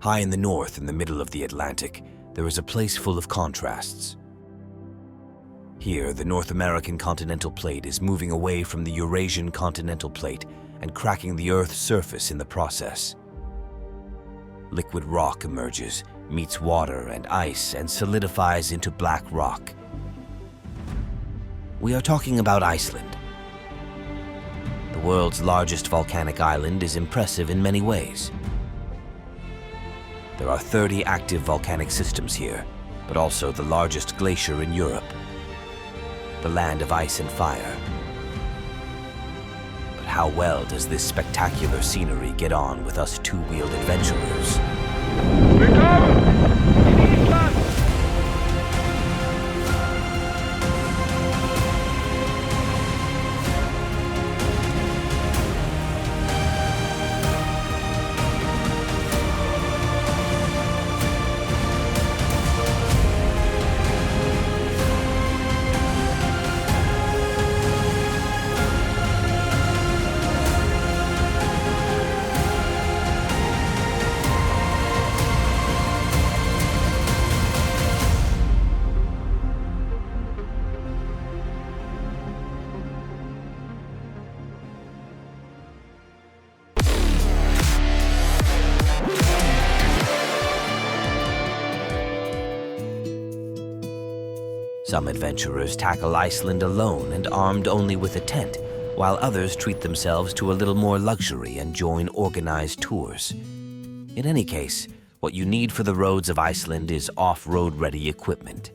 High in the north, in the middle of the Atlantic, there is a place full of contrasts. Here, the North American continental plate is moving away from the Eurasian continental plate and cracking the Earth's surface in the process. Liquid rock emerges, meets water and ice, and solidifies into black rock. We are talking about Iceland. The world's largest volcanic island is impressive in many ways. There are 30 active volcanic systems here, but also the largest glacier in Europe, the land of ice and fire. But how well does this spectacular scenery get on with us two-wheeled adventurers? Willkommen in Iceland! Some adventurers tackle Iceland alone and armed only with a tent, while others treat themselves to a little more luxury and join organized tours. In any case, what you need for the roads of Iceland is off-road ready equipment.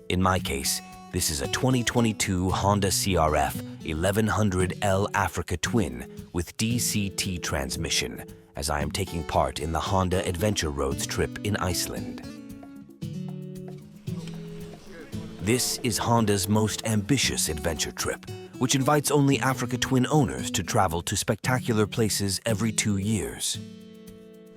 In my case, this is a 2022 Honda CRF 1100L Africa Twin with DCT transmission, as I am taking part in the Honda Adventure Roads trip in Iceland. This is Honda's most ambitious adventure trip, which invites only Africa Twin owners to travel to spectacular places every 2 years.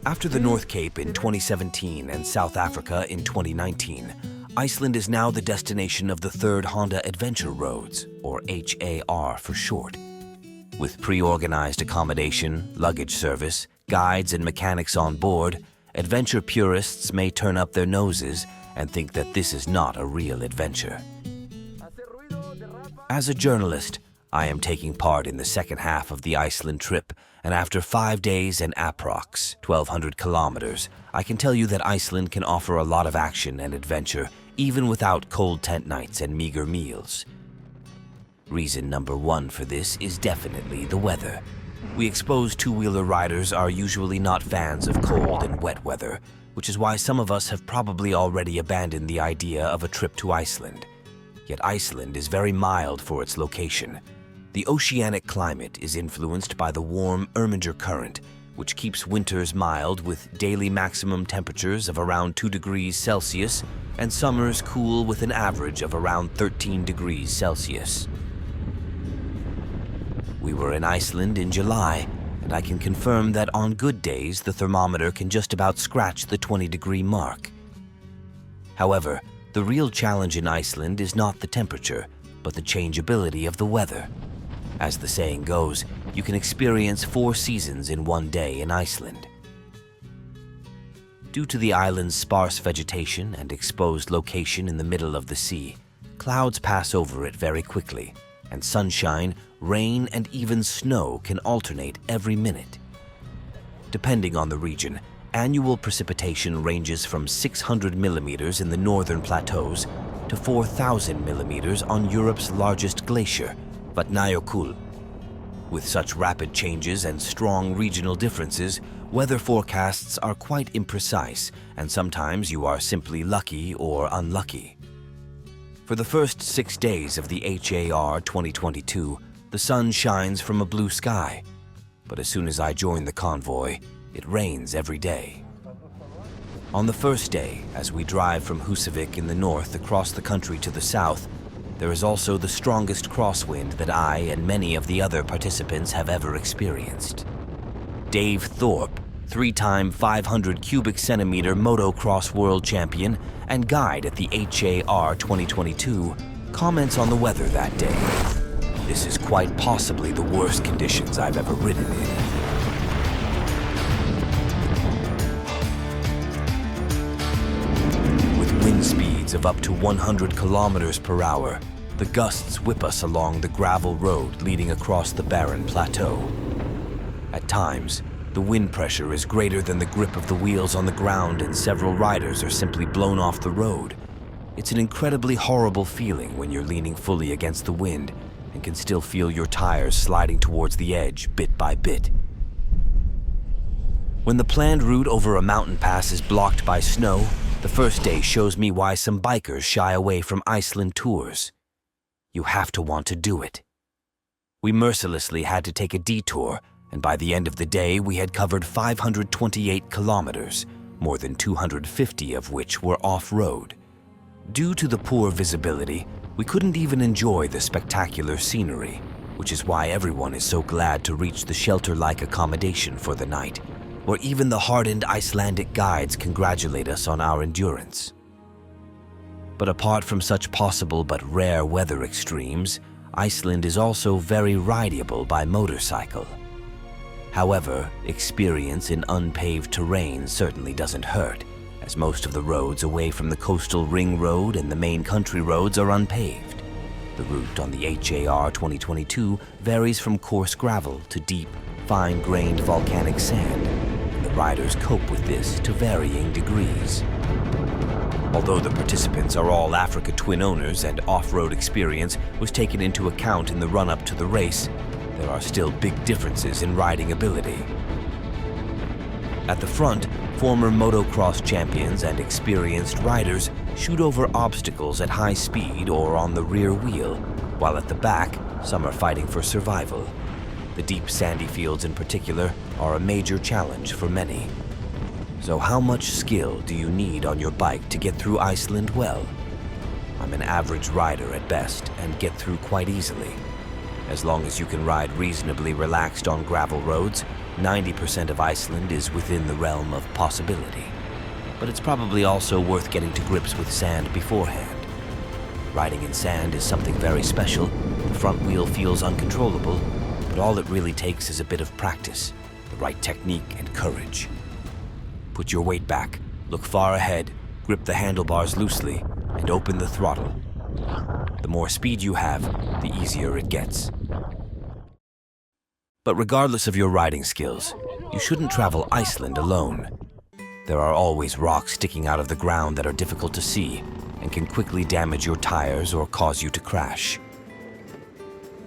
After the North Cape in 2017 and South Africa in 2019, Iceland is now the destination of the third Honda Adventure Roads, or HAR for short. With pre-organized accommodation, luggage service, guides and mechanics on board, adventure purists may turn up their noses and think that this is not a real adventure. As a journalist, I am taking part in the second half of the Iceland trip, and after 5 days and approx 1,200 kilometers, I can tell you that Iceland can offer a lot of action and adventure, even without cold tent nights and meager meals. Reason number one for this is definitely the weather. We exposed two-wheeler riders are usually not fans of cold and wet weather, which is why some of us have probably already abandoned the idea of a trip to Iceland. Yet Iceland is very mild for its location. The oceanic climate is influenced by the warm Irminger Current, which keeps winters mild with daily maximum temperatures of around 2 degrees Celsius and summers cool with an average of around 13 degrees Celsius. We were in Iceland in July, and I can confirm that on good days the thermometer can just about scratch the 20-degree mark. However, the real challenge in Iceland is not the temperature, but the changeability of the weather. As the saying goes, you can experience 4 seasons in one day in Iceland. Due to the island's sparse vegetation and exposed location in the middle of the sea, clouds pass over it very quickly, and sunshine, rain, and even snow can alternate every minute. Depending on the region, annual precipitation ranges from 600 millimeters in the northern plateaus to 4,000 millimeters on Europe's largest glacier, Vatnajökull. With such rapid changes and strong regional differences, weather forecasts are quite imprecise, and sometimes you are simply lucky or unlucky. For the first 6 days of the HAR 2022, the sun shines from a blue sky. But as soon as I join the convoy, it rains every day. On the first day, as we drive from Húsavík in the north across the country to the south, there is also the strongest crosswind that I and many of the other participants have ever experienced. Dave Thorpe, 3-time 500 cubic centimeter motocross world champion and guide at the HAR 2022, comments on the weather that day. This is quite possibly the worst conditions I've ever ridden in. of up to 100 kilometers per hour, the gusts whip us along the gravel road leading across the barren plateau. At times, the wind pressure is greater than the grip of the wheels on the ground, and several riders are simply blown off the road. It's an incredibly horrible feeling when you're leaning fully against the wind and can still feel your tires sliding towards the edge bit by bit. When the planned route over a mountain pass is blocked by snow, the first day shows me why some bikers shy away from Iceland tours. You have to want to do it. We mercilessly had to take a detour, and by the end of the day, we had covered 528 kilometers, more than 250 of which were off-road. Due to the poor visibility, we couldn't even enjoy the spectacular scenery, which is why everyone is so glad to reach the shelter-like accommodation for the night, where even the hardened Icelandic guides congratulate us on our endurance. But apart from such possible but rare weather extremes, Iceland is also very rideable by motorcycle. However, experience in unpaved terrain certainly doesn't hurt, as most of the roads away from the coastal ring road and the main country roads are unpaved. The route on the HAR 2022 varies from coarse gravel to deep, fine-grained volcanic sand, and the riders cope with this to varying degrees. Although the participants are all Africa Twin owners and off-road experience was taken into account in the run-up to the race, there are still big differences in riding ability. At the front, former motocross champions and experienced riders shoot over obstacles at high speed or on the rear wheel, while at the back, some are fighting for survival. The deep sandy fields in particular are a major challenge for many. So how much skill do you need on your bike to get through Iceland well? I'm an average rider at best and get through quite easily. As long as you can ride reasonably relaxed on gravel roads, 90% of Iceland is within the realm of possibility. But it's probably also worth getting to grips with sand beforehand. Riding in sand is something very special. The front wheel feels uncontrollable, but all it really takes is a bit of practice, the right technique and courage. Put your weight back, look far ahead, grip the handlebars loosely, and open the throttle. The more speed you have, the easier it gets. But regardless of your riding skills, you shouldn't travel Iceland alone. There are always rocks sticking out of the ground that are difficult to see and can quickly damage your tires or cause you to crash.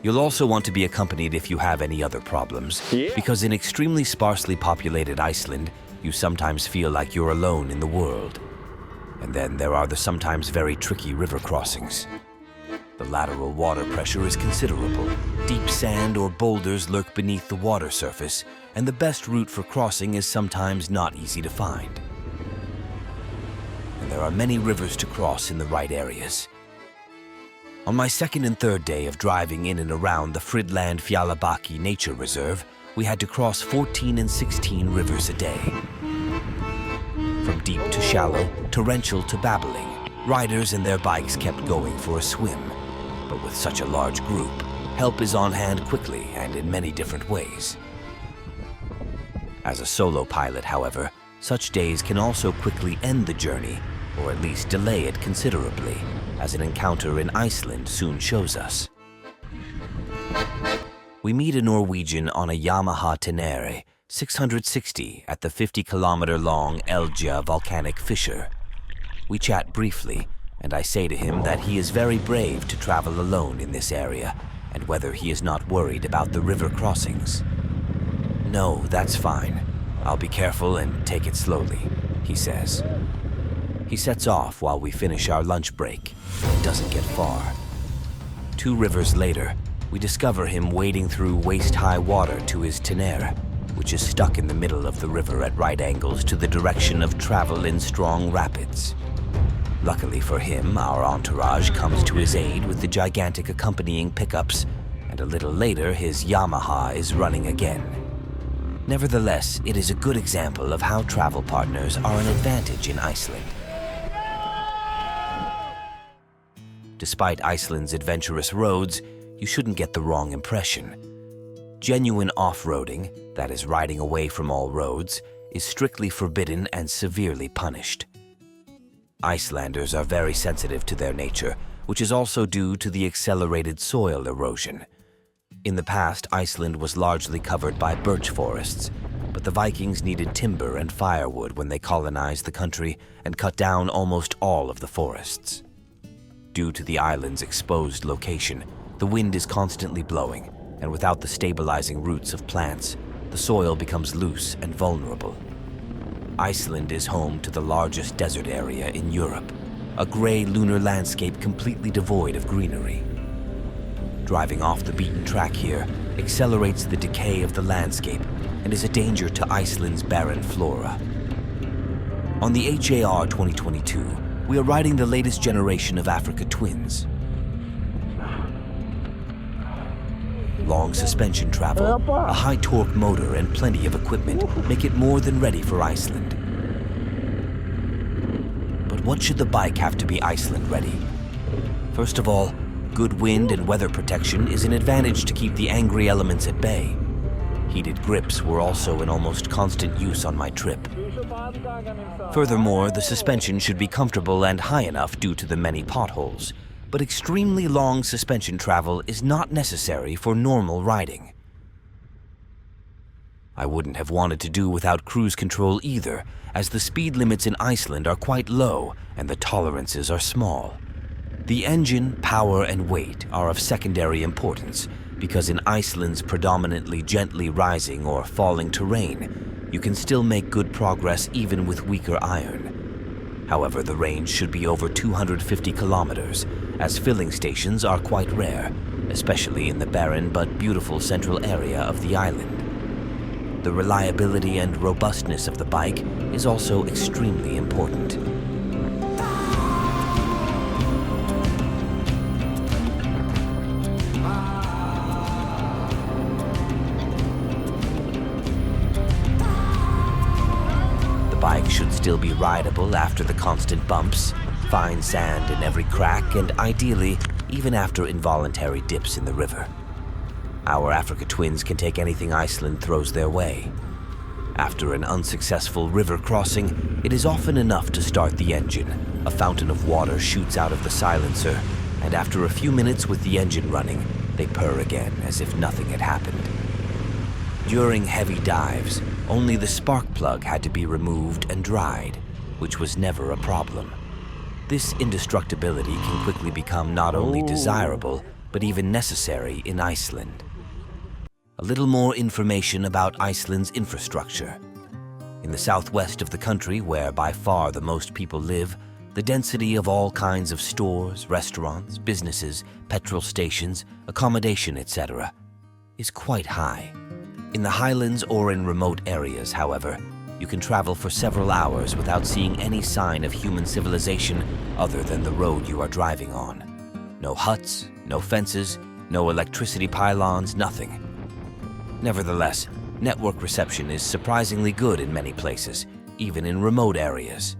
You'll also want to be accompanied if you have any other problems, because in extremely sparsely populated Iceland, you sometimes feel like you're alone in the world. And then there are the sometimes very tricky river crossings. The lateral water pressure is considerable. Deep sand or boulders lurk beneath the water surface, and the best route for crossing is sometimes not easy to find. And there are many rivers to cross in the right areas. On my second and third day of driving in and around the Fridland Fjallabaki Nature Reserve, we had to cross 14 and 16 rivers a day. From deep to shallow, torrential to babbling, riders and their bikes kept going for a swim. But with such a large group, help is on hand quickly and in many different ways. As a solo pilot, however, such days can also quickly end the journey, or at least delay it considerably, as an encounter in Iceland soon shows us. We meet a Norwegian on a Yamaha Tenere 660 at the 50-kilometer-long Elgja volcanic fissure. We chat briefly, and I say to him that he is very brave to travel alone in this area, and whether he is not worried about the river crossings. "No, that's fine. I'll be careful and take it slowly," he says. He sets off while we finish our lunch break, and doesn't get far. 2 rivers later, we discover him wading through waist-high water to his Tenere, which is stuck in the middle of the river at right angles to the direction of travel in strong rapids. Luckily for him, our entourage comes to his aid with the gigantic accompanying pickups, and a little later his Yamaha is running again. Nevertheless, it is a good example of how travel partners are an advantage in Iceland. Despite Iceland's adventurous roads, you shouldn't get the wrong impression. Genuine off-roading, that is riding away from all roads, is strictly forbidden and severely punished. Icelanders are very sensitive to their nature, which is also due to the accelerated soil erosion. In the past, Iceland was largely covered by birch forests, but the Vikings needed timber and firewood when they colonized the country and cut down almost all of the forests. Due to the island's exposed location, the wind is constantly blowing, and without the stabilizing roots of plants, the soil becomes loose and vulnerable. Iceland is home to the largest desert area in Europe, a gray lunar landscape completely devoid of greenery. Driving off the beaten track here accelerates the decay of the landscape and is a danger to Iceland's barren flora. On the HAR 2022, we are riding the latest generation of Africa Twins. Long suspension travel, a high-torque motor, and plenty of equipment make it more than ready for Iceland. But what should the bike have to be Iceland ready? First of all, good wind and weather protection is an advantage to keep the angry elements at bay. Heated grips were also in almost constant use on my trip. Furthermore, the suspension should be comfortable and high enough due to the many potholes, but extremely long suspension travel is not necessary for normal riding. I wouldn't have wanted to do without cruise control either, as the speed limits in Iceland are quite low and the tolerances are small. The engine, power, and weight are of secondary importance because in Iceland's predominantly gently rising or falling terrain, you can still make good progress even with weaker iron. However, the range should be over 250 kilometers, as filling stations are quite rare, especially in the barren but beautiful central area of the island. The reliability and robustness of the bike is also extremely important. The bike should still be rideable after the constant bumps, fine sand in every crack, and ideally, even after involuntary dips in the river. Our Africa Twins can take anything Iceland throws their way. After an unsuccessful river crossing, it is often enough to start the engine. A fountain of water shoots out of the silencer, and after a few minutes with the engine running, they purr again as if nothing had happened. During heavy dives, only the spark plug had to be removed and dried, which was never a problem. This indestructibility can quickly become not only desirable, but even necessary in Iceland. A little more information about Iceland's infrastructure. In the southwest of the country, where by far the most people live, the density of all kinds of stores, restaurants, businesses, petrol stations, accommodation, etc., is quite high. In the highlands or in remote areas, however, you can travel for several hours without seeing any sign of human civilization other than the road you are driving on. No huts, no fences, no electricity pylons, nothing. Nevertheless, network reception is surprisingly good in many places, even in remote areas.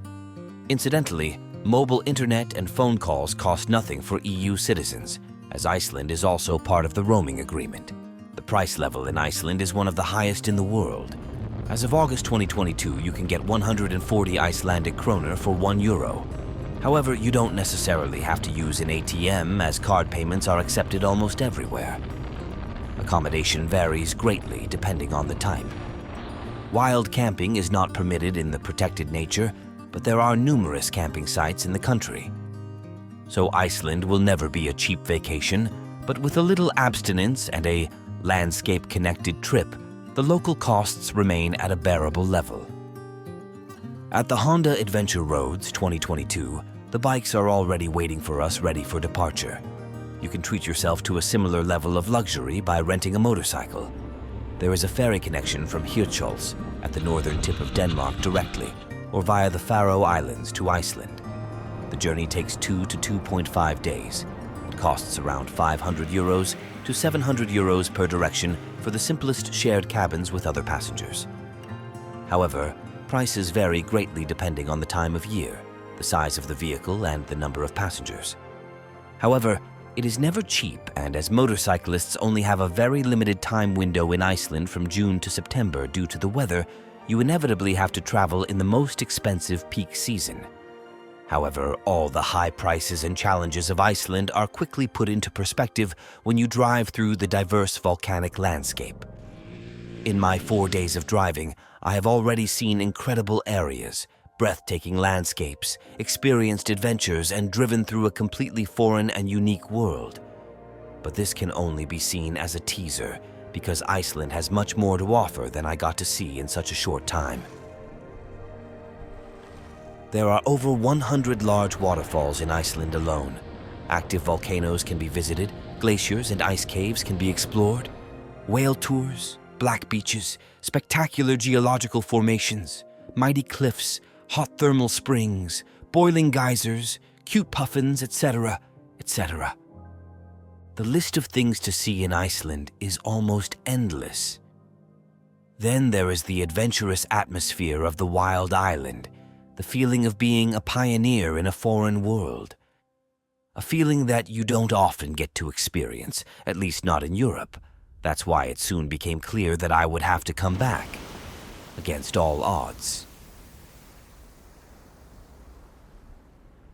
Incidentally, mobile internet and phone calls cost nothing for EU citizens, as Iceland is also part of the roaming agreement. The price level in Iceland is one of the highest in the world. As of August 2022, you can get 140 Icelandic kroner for €1. However, you don't necessarily have to use an ATM, as card payments are accepted almost everywhere. Accommodation varies greatly depending on the type. Wild camping is not permitted in the protected nature, but there are numerous camping sites in the country. So Iceland will never be a cheap vacation, but with a little abstinence and a landscape-connected trip, the local costs remain at a bearable level. At the Honda Adventure Roads 2022, the bikes are already waiting for us ready for departure. You can treat yourself to a similar level of luxury by renting a motorcycle. There is a ferry connection from Hirtshals at the northern tip of Denmark directly, or via the Faroe Islands to Iceland. The journey takes 2 to 2.5 days. It costs around €500 to €700 per direction for the simplest shared cabins with other passengers. However, prices vary greatly depending on the time of year, the size of the vehicle, and the number of passengers. However, it is never cheap, and as motorcyclists only have a very limited time window in Iceland from June to September due to the weather, you inevitably have to travel in the most expensive peak season. However, all the high prices and challenges of Iceland are quickly put into perspective when you drive through the diverse volcanic landscape. In my 4 days of driving, I have already seen incredible areas, breathtaking landscapes, experienced adventures, and driven through a completely foreign and unique world. But this can only be seen as a teaser, because Iceland has much more to offer than I got to see in such a short time. There are over 100 large waterfalls in Iceland alone. Active volcanoes can be visited, glaciers and ice caves can be explored, whale tours, black beaches, spectacular geological formations, mighty cliffs, hot thermal springs, boiling geysers, cute puffins, etc., etc. The list of things to see in Iceland is almost endless. Then there is the adventurous atmosphere of the wild island, the feeling of being a pioneer in a foreign world. A feeling that you don't often get to experience, at least not in Europe. That's why it soon became clear that I would have to come back, against all odds.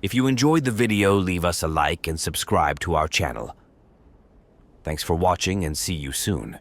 If you enjoyed the video, leave us a like and subscribe to our channel. Thanks for watching and see you soon.